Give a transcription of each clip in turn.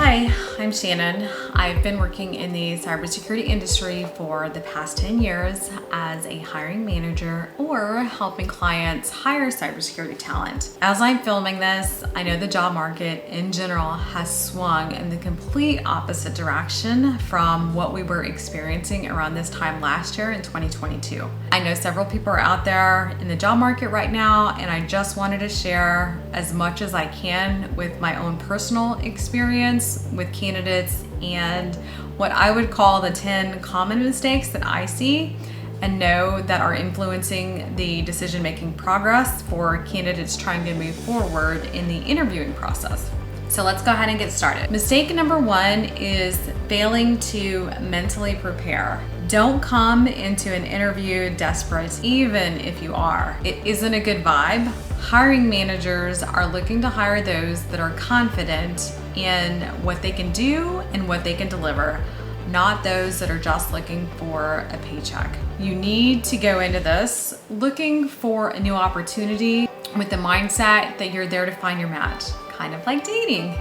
Hi, I'm Shannon. I've been working in the cybersecurity industry for the past 10 years as a hiring manager or helping clients hire cybersecurity talent. As I'm filming this, I know the job market in general has swung in the complete opposite direction from what we were experiencing around this time last year in 2022. I know several people are out there in the job market right now, and I just wanted to share as much as I can with my own personal experience with candidates and what I would call the 10 common mistakes that I see and know that are influencing the decision-making progress for candidates trying to move forward in the interviewing process. So let's go ahead and get started. Mistake number one is failing to mentally prepare. Don't come into an interview desperate, even if you are. It isn't a good vibe. Hiring managers are looking to hire those that are confident in what they can do and what they can deliver, not those that are just looking for a paycheck. You need to go into this looking for a new opportunity with the mindset that you're there to find your match, kind of like dating.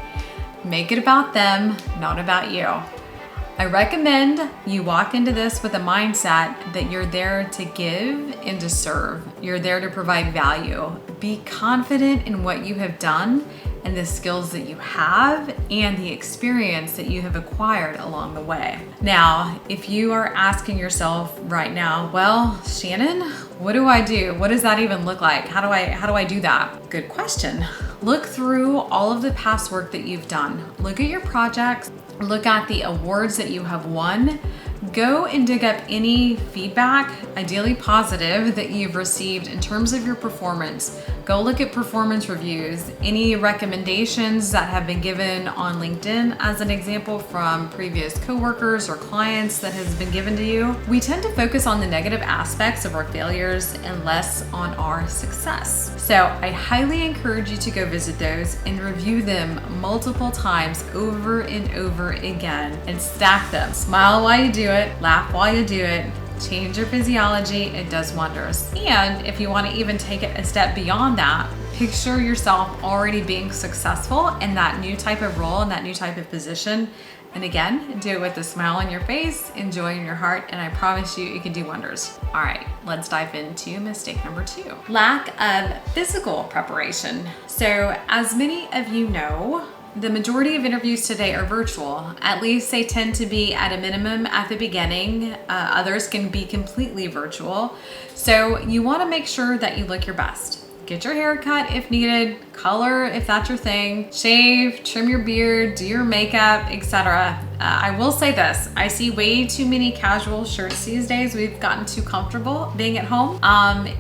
Make it about them, not about you. I recommend you walk into this with a mindset that you're there to give and to serve. You're there to provide value. Be confident in what you have done and the skills that you have and the experience that you have acquired along the way. Now, if you are asking yourself right now, well, Shannon, what do I do? What does that even look like? How do I do that? Good question. Look through all of the past work that you've done. Look at your projects. Look at the awards that you have won. Go and dig up any feedback, ideally positive, that you've received in terms of your performance. Go look at performance reviews, any recommendations that have been given on LinkedIn as an example from previous coworkers or clients that has been given to you. We tend to focus on the negative aspects of our failures and less on our success. So I highly encourage you to go visit those and review them multiple times over and over again and stack them. Smile while you do it, laugh while you do it. Change your physiology, it does wonders. And if you want to even take it a step beyond that, picture yourself already being successful in that new type of role, in that new type of position. And again, do it with a smile on your face, enjoy in your heart, and I promise you, it can do wonders. All right, let's dive into mistake number two. Lack of physical preparation. So as many of you know, the majority of interviews today are virtual. At least they tend to be at a minimum at the beginning. Others can be completely virtual. So you want to make sure that you look your best. Get your hair cut if needed, color if that's your thing, shave, trim your beard, do your makeup, etc. I will say this, I see way too many casual shirts these days. We've gotten too comfortable being at home.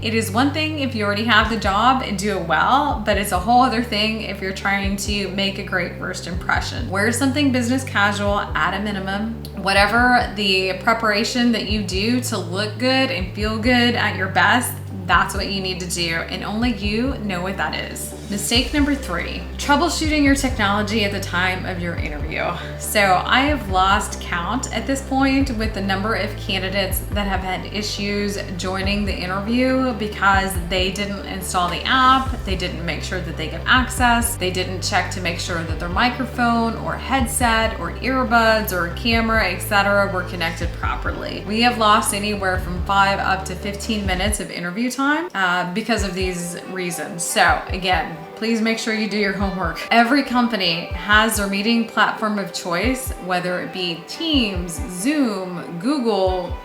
It is one thing if you already have the job and do it well, but it's a whole other thing if you're trying to make a great first impression. Wear something business casual at a minimum. Whatever the preparation that you do to look good and feel good at your best, that's what you need to do, and only you know what that is. Mistake number three, troubleshooting your technology at the time of your interview. So I have lost count at this point with the number of candidates that have had issues joining the interview because they didn't install the app, they didn't make sure that they get access, they didn't check to make sure that their microphone or headset or earbuds or camera, etc. were connected properly. We have lost anywhere from 5 up to 15 minutes of interview time because of these reasons. So again, please make sure you do your homework. Every company has their meeting platform of choice, whether it be Teams, Zoom, Google,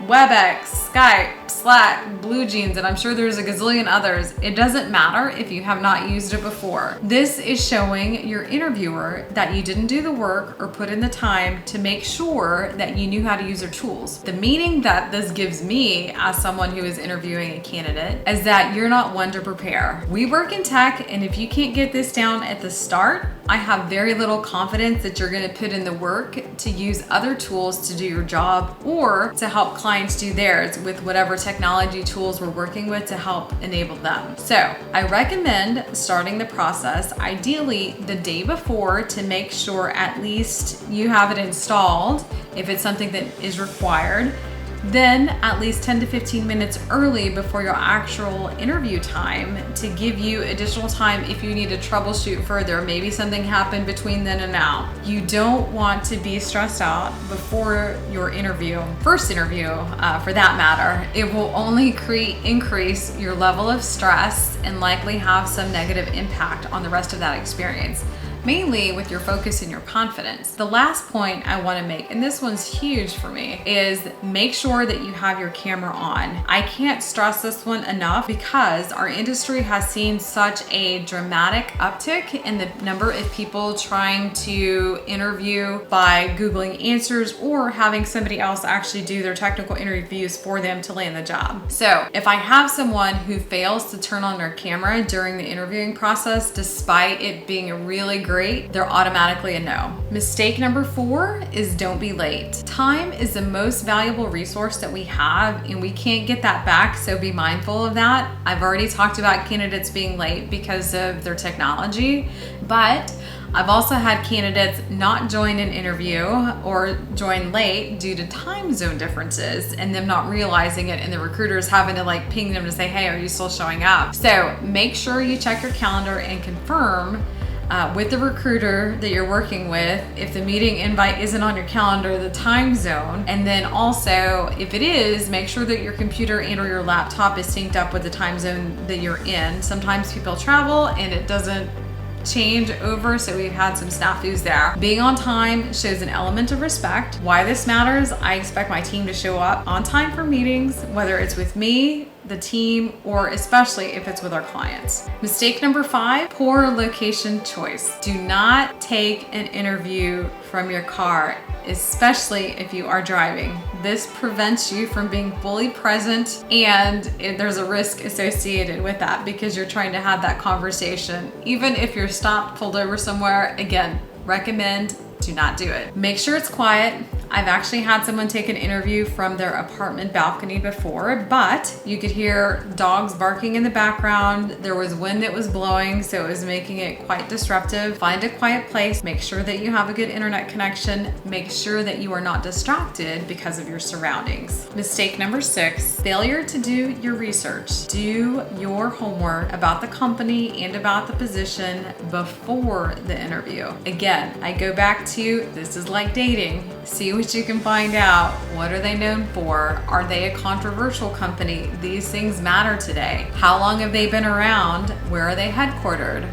WebEx, Skype, Slack, BlueJeans, and I'm sure there's a gazillion others. It doesn't matter if you have not used it before. This is showing your interviewer that you didn't do the work or put in the time to make sure that you knew how to use their tools. The meaning that this gives me as someone who is interviewing a candidate is that you're not one to prepare. We work in tech, and if you can't get this down at the start, I have very little confidence that you're going to put in the work to use other tools to do your job or to help clients do theirs with whatever technology tools we're working with to help enable them. So I recommend starting the process ideally the day before to make sure at least you have it installed if it's something that is required. Then at least 10 to 15 minutes early before your actual interview time to give you additional time if you need to troubleshoot further. Maybe something happened between then and now. You don't want to be stressed out before your first interview for that matter. It will only increase your level of stress and likely have some negative impact on the rest of that experience, mainly with your focus and your confidence. The last point I want to make, and this one's huge for me, is make sure that you have your camera on. I can't stress this one enough because our industry has seen such a dramatic uptick in the number of people trying to interview by Googling answers or having somebody else actually do their technical interviews for them to land the job. So if I have someone who fails to turn on their camera during the interviewing process, despite it being really great, they're automatically a no. Mistake number 4 is don't be late. Time is the most valuable resource that we have, and we can't get that back, so be mindful of that. I've already talked about candidates being late because of their technology, but I've also had candidates not join an interview or join late due to time zone differences and them not realizing it, and the recruiters having to ping them to say, hey, are you still showing up? So make sure you check your calendar and confirm with the recruiter that you're working with, if the meeting invite isn't on your calendar, the time zone. And then also, if it is, make sure that your computer and or your laptop is synced up with the time zone that you're in. Sometimes people travel and it doesn't change over, so we've had some snafus there. Being on time shows an element of respect. Why this matters, I expect my team to show up on time for meetings, whether it's with me, the team, or especially if it's with our clients. Mistake number 5, poor location choice. Do not take an interview from your car, especially if you are driving. This prevents you from being fully present, and there's a risk associated with that because you're trying to have that conversation. Even if you're stopped, pulled over somewhere, again, recommend do not do it. Make sure it's quiet. I've actually had someone take an interview from their apartment balcony before, but you could hear dogs barking in the background. There was wind that was blowing, so it was making it quite disruptive. Find a quiet place. Make sure that you have a good internet connection. Make sure that you are not distracted because of your surroundings. Mistake number 6, failure to do your research. Do your homework about the company and about the position before the interview. Again, I go back to this is like dating. See what you can find out. What are they known for? Are they a controversial company? These things matter today. How long have they been around? Where are they headquartered?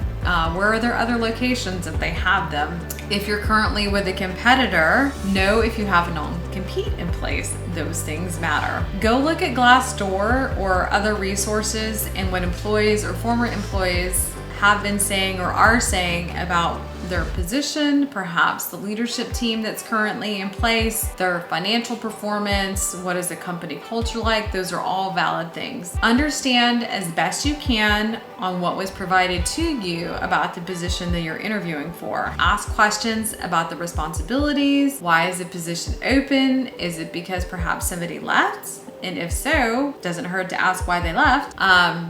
Where are their other locations if they have them? If you're currently with a competitor, know if you have a non-compete in place. Those things matter. Go look at Glassdoor or other resources and what employees or former employees have been saying or are saying about their position, perhaps the leadership team that's currently in place, their financial performance, what is the company culture like. Those are all valid things. Understand as best you can on what was provided to you about the position that you're interviewing for. Ask questions about the responsibilities. Why is the position open? Is it because perhaps somebody left? And if so, doesn't hurt to ask why they left.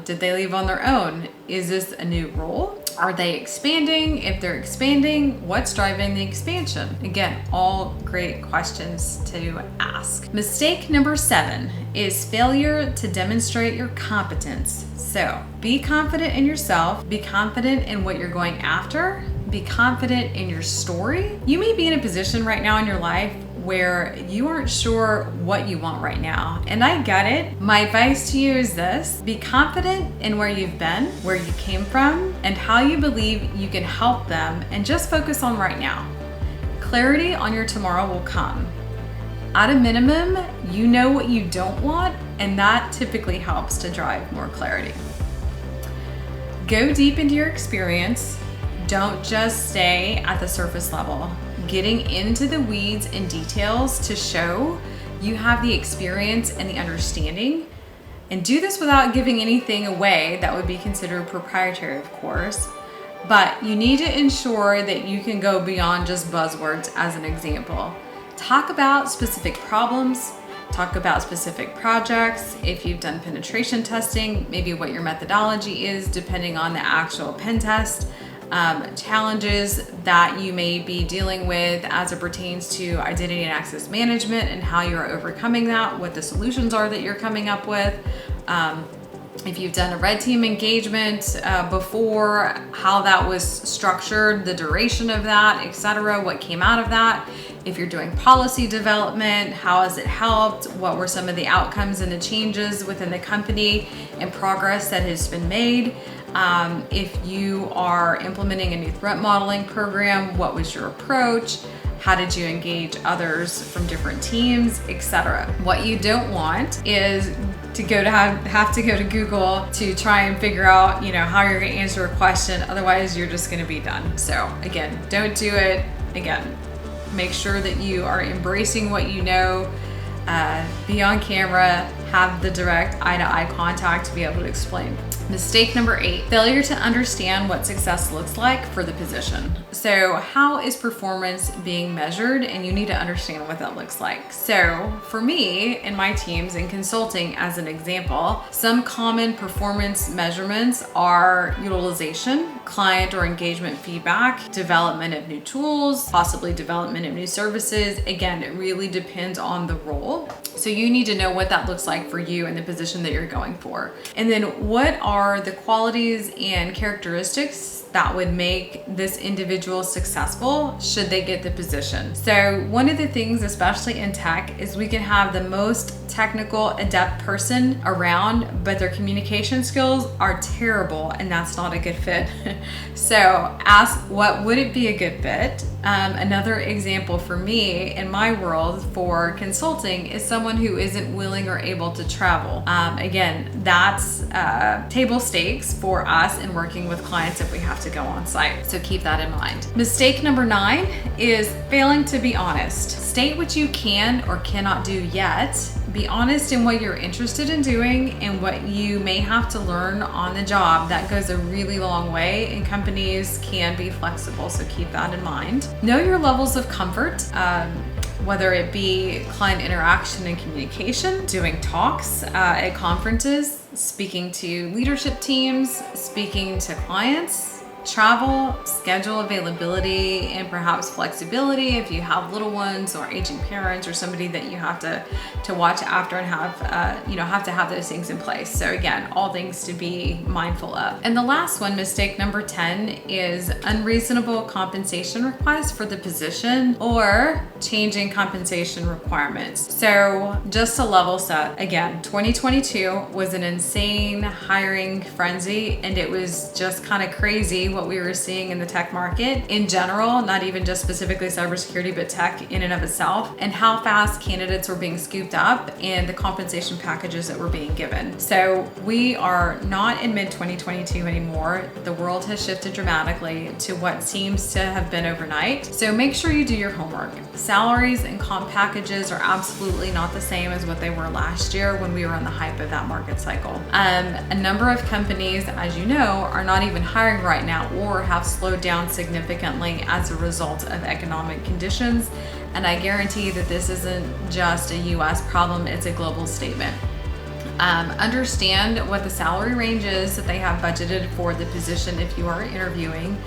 Did they leave on their own? Is this a new role? Are they expanding? If they're expanding, what's driving the expansion? Again, all great questions to ask. Mistake number 7 is failure to demonstrate your competence. So be confident in yourself, be confident in what you're going after, be confident in your story. You may be in a position right now in your life where you aren't sure what you want right now. And I get it. My advice to you is this: be confident in where you've been, where you came from, and how you believe you can help them, and just focus on right now. Clarity on your tomorrow will come. At a minimum, you know what you don't want, and that typically helps to drive more clarity. Go deep into your experience. Don't just stay at the surface level. Getting into the weeds and details to show you have the experience and the understanding. And do this without giving anything away that would be considered proprietary, of course. But you need to ensure that you can go beyond just buzzwords. As an example, talk about specific problems, talk about specific projects. If you've done penetration testing, maybe what your methodology is depending on the actual pen test. challenges that you may be dealing with as it pertains to identity and access management and how you're overcoming that, what the solutions are that you're coming up with. If you've done a red team engagement before, how that was structured, the duration of that, etc., what came out of that. If you're doing policy development, how has it helped? What were some of the outcomes and the changes within the company and progress that has been made? If you are implementing a new threat modeling program, what was your approach? How did you engage others from different teams, etc.? What you don't want is to have to go to Google to try and figure out, how you're going to answer a question. Otherwise, you're just going to be done. So again, don't do it. Again, make sure that you are embracing what you know. Be on camera, have the direct eye-to-eye contact to be able to explain. Mistake number 8, failure to understand what success looks like for the position. So how is performance being measured? And you need to understand what that looks like. So for me and my teams in consulting, as an example, some common performance measurements are utilization, client or engagement feedback, development of new tools, possibly development of new services. Again, it really depends on the role. So you need to know what that looks like for you and the position that you're going for. And then what are the qualities and characteristics that would make this individual successful should they get the position. So one of the things, especially in tech, is we can have the most technical, adept person around, but their communication skills are terrible, and that's not a good fit. So ask, what would it be a good fit? Another example for me in my world for consulting is someone who isn't willing or able to travel. Again, that's table stakes for us in working with clients if we have to go on site. So keep that in mind. Mistake number 9 is failing to be honest. State what you can or cannot do yet. Be honest in what you're interested in doing and what you may have to learn on the job. That goes a really long way, and companies can be flexible, so keep that in mind. Know your levels of comfort, whether it be client interaction and communication, doing talks at conferences, speaking to leadership teams, speaking to clients, travel, schedule availability, and perhaps flexibility if you have little ones or aging parents or somebody that you have to watch after and have to have those things in place. So again, all things to be mindful of. And the last one, mistake number 10, is unreasonable compensation requests for the position or changing compensation requirements. So just to level set, again, 2022 was an insane hiring frenzy, and it was just kind of crazy what we were seeing in the tech market in general, not even just specifically cybersecurity, but tech in and of itself, and how fast candidates were being scooped up and the compensation packages that were being given. So we are not in mid-2022 anymore. The world has shifted dramatically to what seems to have been overnight. So make sure you do your homework. Salaries and comp packages are absolutely not the same as what they were last year when we were on the hype of that market cycle. A number of companies, as you know, are not even hiring right now or have slowed down significantly as a result of economic conditions. And I guarantee that this isn't just a US problem, it's a global statement. Understand what the salary range is that they have budgeted for the position if you are interviewing,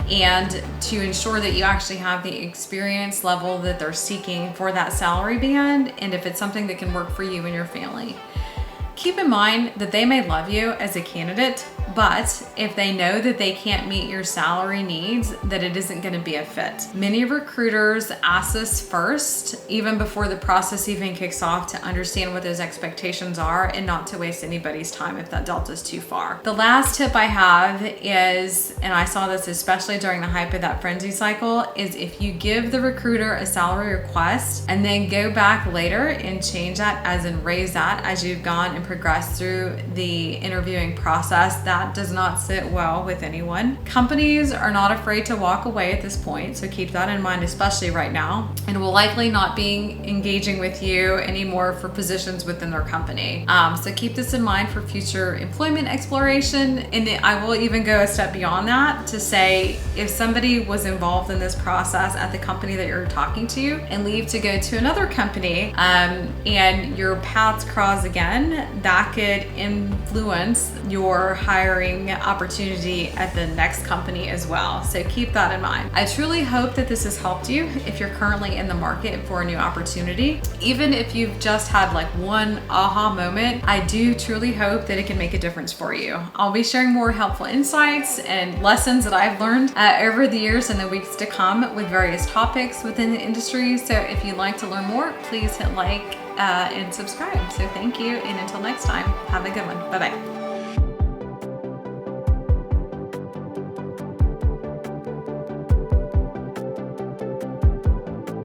and to ensure that you actually have the experience level that they're seeking for that salary band, and if it's something that can work for you and your family. Keep in mind that they may love you as a candidate, but if they know that they can't meet your salary needs, that it isn't going to be a fit. Many recruiters ask this first, even before the process even kicks off, to understand what those expectations are and not to waste anybody's time if that delta is too far. The last tip I have is, and I saw this especially during the hype of that frenzy cycle, is if you give the recruiter a salary request and then go back later and change that, as in raise that as you've gone and progressed through the interviewing process, that does not sit well with anyone. Companies are not afraid to walk away at this point, so keep that in mind, especially right now, and will likely not be engaging with you anymore for positions within their company. So keep this in mind for future employment exploration. And I will even go a step beyond that to say, if somebody was involved in this process at the company that you're talking to and leave to go to another company, and your paths cross again, that could influence your hiring opportunity at the next company as well. So keep that in mind. I truly hope that this has helped you if you're currently in the market for a new opportunity. Even if you've just had like one aha moment, I do truly hope that it can make a difference for you. I'll be sharing more helpful insights and lessons that I've learned over the years and the weeks to come with various topics within the industry. So if you'd like to learn more, please hit like and subscribe. So thank you, and until next time, have a good one. Bye-bye.